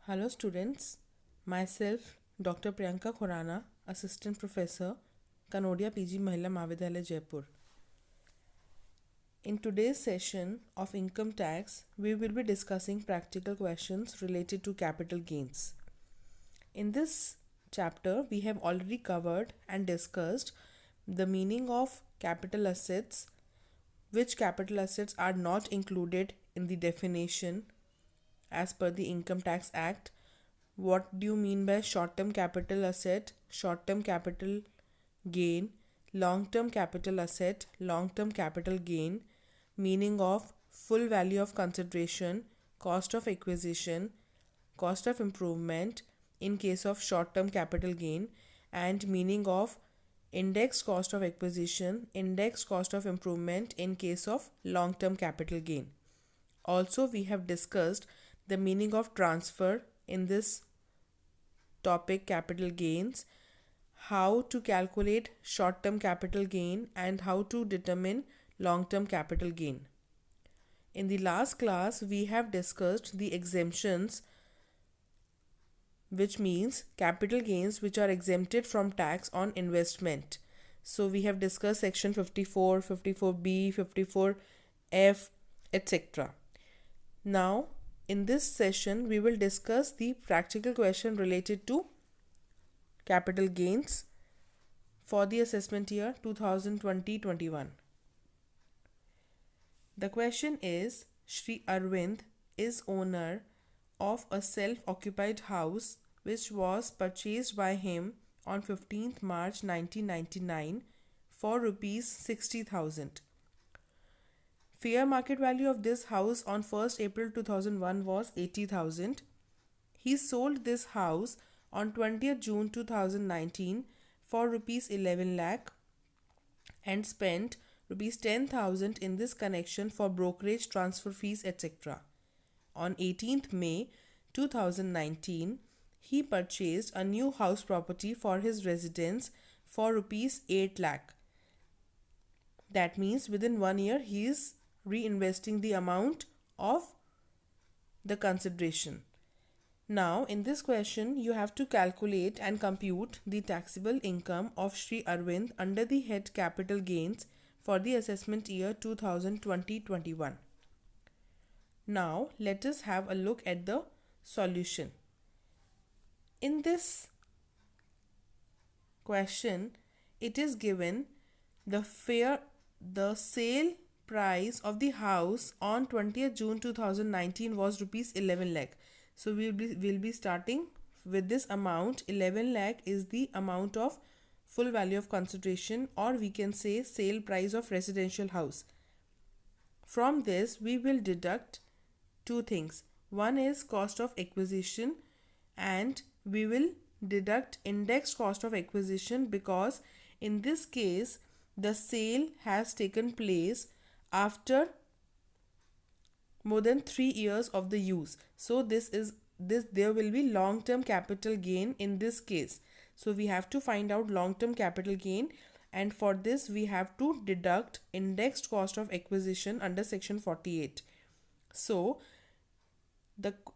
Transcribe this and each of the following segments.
Hello students, myself Dr. Priyanka Khurana, Assistant Professor, Kanodia PG Mahila Mahavidyalaya Jaipur. In today's session of income tax, we will be discussing practical questions related to capital gains. In this chapter, we have already covered and discussed the meaning of capital assets, which capital assets are not included in the definition as per the Income Tax Act. What do you mean by short term capital asset, short term capital gain, long term capital asset, long term capital gain, meaning of full value of consideration, cost of acquisition, cost of improvement in case of short term capital gain, and meaning of index cost of acquisition, index cost of improvement in case of long term capital gain. Also, we have discussed the meaning of transfer in this topic, capital gains, how to calculate short term capital gain, and how to determine long term capital gain. In the last class, we have discussed the exemptions, which means capital gains which are exempted from tax on investment. So, we have discussed section 54, 54B, 54F, etc. Now, in this session, we will discuss the practical question related to capital gains for the assessment year 2020-21. The question is, Shri Arvind is owner of a self-occupied house which was purchased by him on 15th March 1999 for rupees 60,000. Fair market value of this house on 1st April 2001 was 80,000. He sold this house on 20th June 2019 for rupees 11 lakh and spent rupees 10,000 in this connection for brokerage, transfer fees, etc. On 18th May 2019, he purchased a new house property for his residence for rupees 8 lakh. That means within 1 year he is reinvesting the amount of the consideration. Now, in this question, you have to calculate and compute the taxable income of Shri Arvind under the head capital gains for the assessment year 2020-21. Now, let us have a look at the solution. In this question, it is given the sale price of the house on 20th June 2019 was rupees 11 lakh. So we'll be starting with this amount. 11 lakh is the amount of full value of consideration, or we can say sale price of residential house. From this we will deduct two things. One is cost of acquisition, and we will deduct indexed cost of acquisition because in this case the sale has taken place after more than 3 years of the use. So there will be long term capital gain in this case. So we have to find out long term capital gain, and for this we have to deduct indexed cost of acquisition under section 48. So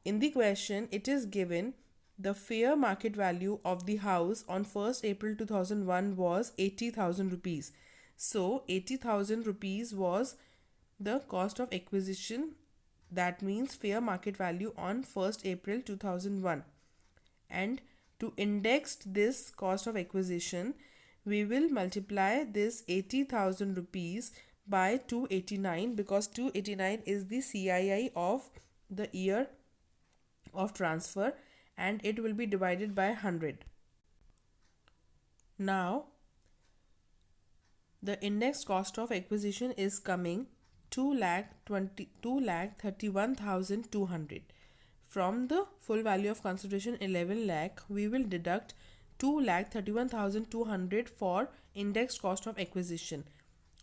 in the question it is given the fair market value of the house on 1st April 2001 was 80,000 rupees. So 80,000 rupees was the cost of acquisition, that means fair market value on 1st April 2001. And to index this cost of acquisition, we will multiply this 80,000 rupees by 289 because 289 is the CII of the year of transfer, and it will be divided by 100. Now, the index cost of acquisition is coming 2,31,200. From the full value of consideration 11 lakh, we will deduct 2,31,200 for index cost of acquisition.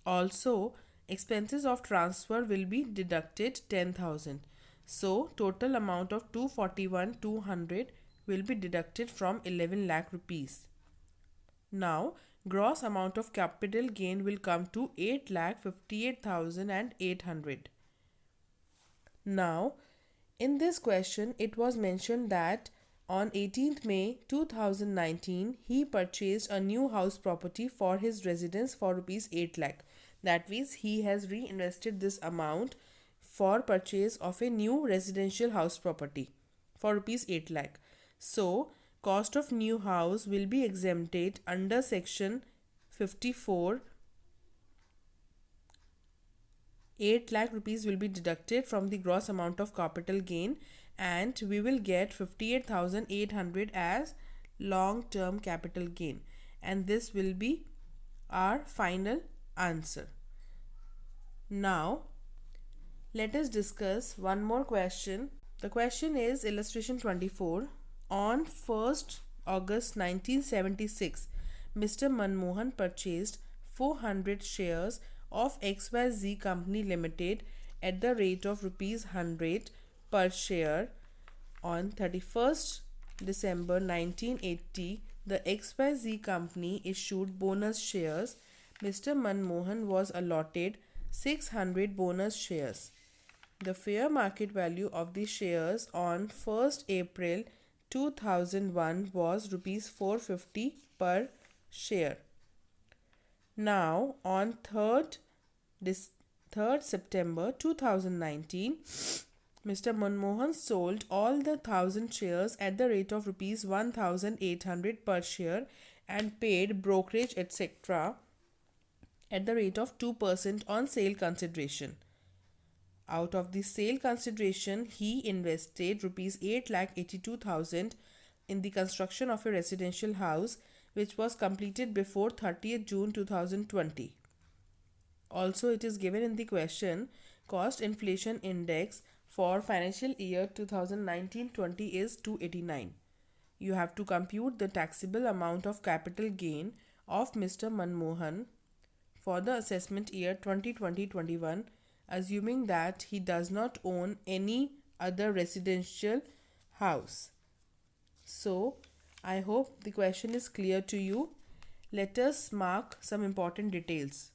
Also, expenses of transfer will be deducted 10,000. So, total amount of 241,200 will be deducted from 11 lakh rupees. Now, gross amount of capital gain will come to 8,58,800. Now, In this question, it was mentioned that on 18th May 2019, he purchased a new house property for his residence for rupees 8 lakh. That means he has reinvested this amount for purchase of a new residential house property for rupees 8 lakh. So, cost of new house will be exempted under section 54. 8 lakh rupees will be deducted from the gross amount of capital gain, and we will get 58,800 as long term capital gain, and this will be our final answer. Now let us discuss one more question. The question is illustration 24. On 1st August 1976, Mr. Manmohan purchased 400 shares of XYZ Company Limited at the rate of rupees 100 per share. On 31st December 1980, the XYZ Company issued bonus shares. Mr. Manmohan was allotted 600 bonus shares. The fair market value of the shares on 1st April 2001 was rupees 450 per share. Now, on 3rd September 2019, Mr. Manmohan sold all the 1000 shares at the rate of rupees 1800 per share and paid brokerage etc. at the rate of 2% on sale consideration. Out of the sale consideration, he invested rupees 8,82,000 in the construction of a residential house which was completed before 30th June 2020. Also, it is given in the question, cost inflation index for financial year 2019-20 is 289. You have to compute the taxable amount of capital gain of Mr. Manmohan for the assessment year 2020-21, assuming that he does not own any other residential house. So, I hope the question is clear to you. Let us mark some important details.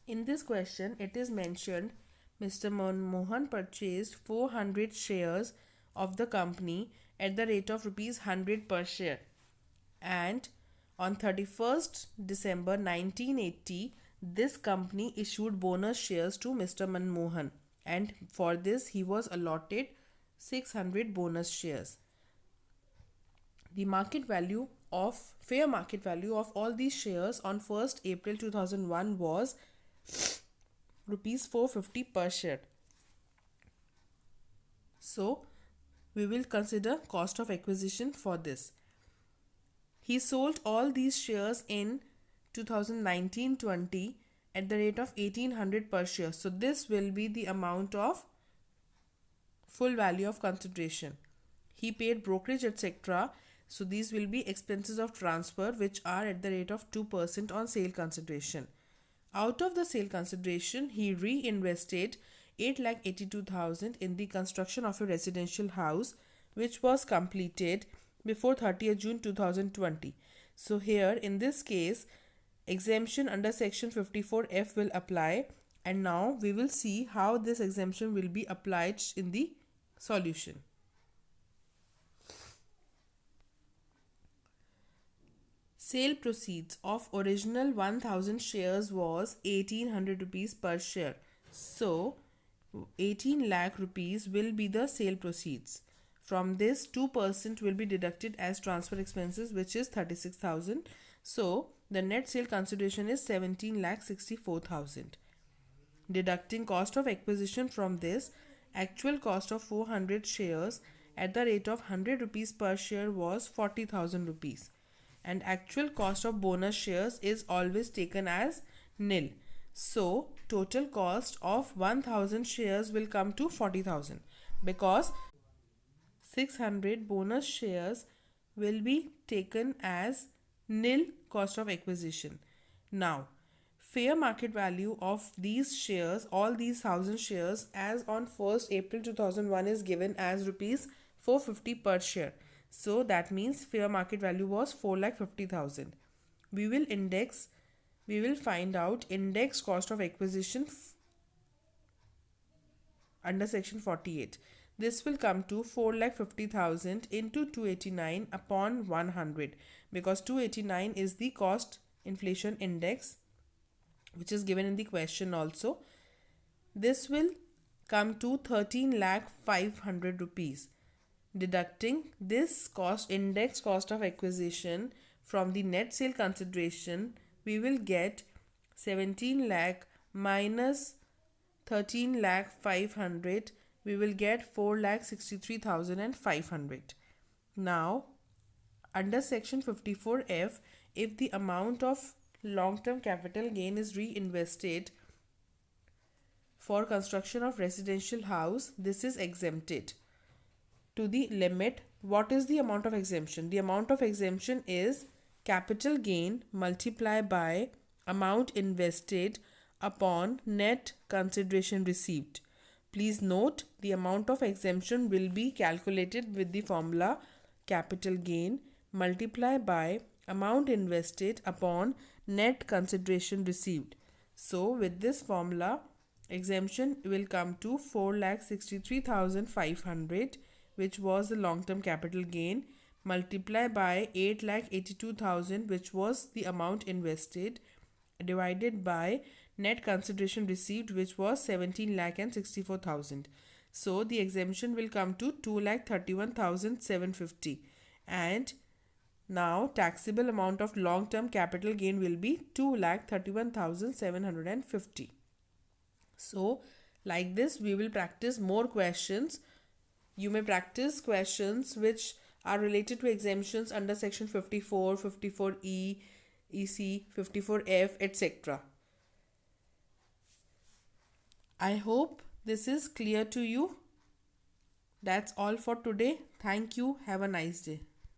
In this question, it is mentioned Mr. Manmohan purchased 400 shares of the company at the rate of rupees 100 per share, and on 31st December 1980, this company issued bonus shares to Mr. Manmohan, and for this he was allotted 600 bonus shares. The fair market value of all these shares on 1st April 2001 was rupees 450 per share. So, we will consider cost of acquisition for this. He sold all these shares in 2019-20 at the rate of 1800 per share. So, this will be the amount of full value of consideration. He paid brokerage etc. So, these will be expenses of transfer which are at the rate of 2% on sale consideration. Out of the sale consideration, he reinvested 8,82,000 in the construction of a residential house which was completed before 30th June 2020. So here in this case, exemption under section 54F will apply, and now we will see how this exemption will be applied in the solution. Sale proceeds of original 1000 shares was 1800 rupees per share. So 18 lakh rupees will be the sale proceeds. From this, 2% will be deducted as transfer expenses, which is 36,000. So the net sale consideration is 17,64,000. Deducting cost of acquisition from this, actual cost of 400 shares at the rate of 100 rupees per share was 40,000 rupees. And actual cost of bonus shares is always taken as nil. So total cost of 1000 shares will come to 40,000 because 600 bonus shares will be taken as nil cost of acquisition. Now, fair market value of these shares, all these 1000 shares as on 1st April 2001 is given as rupees 450 per share. So that means fair market value was 4,50,000. We will find out index cost of acquisition under section 48. This will come to 4,50,000 into 289 upon 100, because 289 is the cost inflation index which is given in the question also. This will come to 13,500,000 rupees. Deducting this cost of acquisition from the net sale consideration, we will get 17 lakh minus 13,500,000, we will get 4,63,500. Now, under section 54F, if the amount of long-term capital gain is reinvested for construction of residential house, this is exempted to the limit. What is the amount of exemption? The amount of exemption is capital gain multiplied by amount invested upon net consideration received. Please note, the amount of exemption will be calculated with the formula capital gain multiplied by amount invested upon net consideration received. So with this formula, exemption will come to 4,63,500, which was the long-term capital gain, multiplied by 8,82,000, which was the amount invested, divided by net consideration received, which was 17,64,000. So the exemption will come to 2,31,750, and now taxable amount of long-term capital gain will be 2,31,750. So like this, we will practice more questions. You may practice questions which are related to exemptions under section 54, 54E, EC, 54F, etc. I hope this is clear to you. That's all for today. Thank you. Have a nice day.